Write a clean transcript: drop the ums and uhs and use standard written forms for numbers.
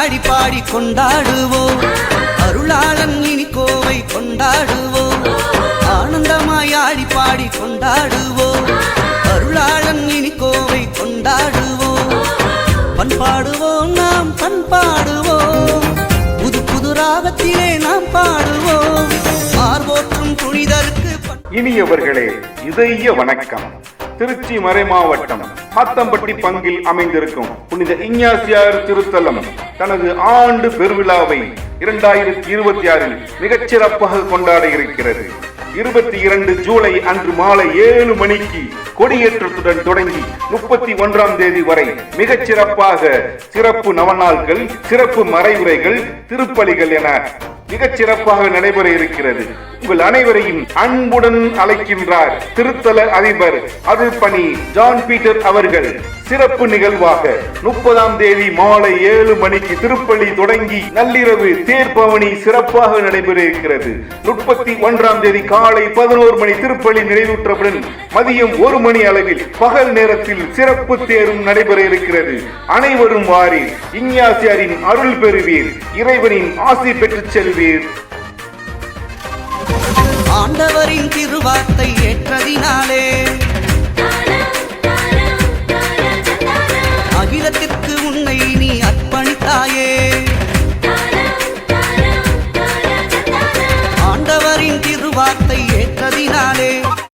ஆடி பாடி கொண்டாடுவோம். அருளாளன் இனி கோவை கொண்டாடுவோம். ஆனந்தமாய் ஆடி பாடி கொண்டாடுவோம். அருளாளன் இனி கோவை கொண்டாடுவோம். பண்பாடுவோம், நாம் பண்பாடுவோம். புது புது ராகத்திலே நாம் பாடுவோம். மார்போற்றும் புனிதருக்கு இனியவர்களே, இதய வணக்கம். திருச்சி மறை மாவட்டம் மாத்தம்பட்டி பங்கில் அமைந்திருக்கும் புனித இஞ்ஞாசியார் திருத்தலம் தனது ஆண்டு பெருவிழாவை 2026 மிகச் சிறப்பாக கொண்டாட இருக்கிறது. 22 ஜூலை அன்று மாலை 7 மணிக்கு கொடியேற்றத்துடன் தொடங்கி 31ஆம் தேதி வரை மிகச் சிறப்பாக சிறப்பு நவநாள்கள், சிறப்பு மறைவுரைகள், திருப்பலிகள் என மிகச் சிறப்பாக நடைபெற இருக்கிறது. உங்கள் அனைவரையும் அன்புடன் அழைக்கின்றார் திருத்தல அதிபர் அருள்பணி ஜான் பீட்டர் அவர்கள். சிறப்பு நிகழ்வாக 30ஆம் தேதி மாலை 7 மணிக்கு திருப்பலி தொடங்கி நள்ளிரவு தேர்பவனி சிறப்பாக நடைபெற இருக்கிறது. 31ஆம் தேதி காலை 11 மணி திருப்பலி நிறைவுற்றவுடன் மதியம் 1 மணி அளவில் பகல் நேரத்தில் சிறப்பு தேரும் நடைபெற இருக்கிறது. அனைவரும் வாரீர், இஞ்ஞாசியாரின் அருள் பெறுவீர், இறைவனின் ஆசி பெற்று செல்வீர். ஆண்டவரின் திருவார்த்தை ஏற்றதினாலே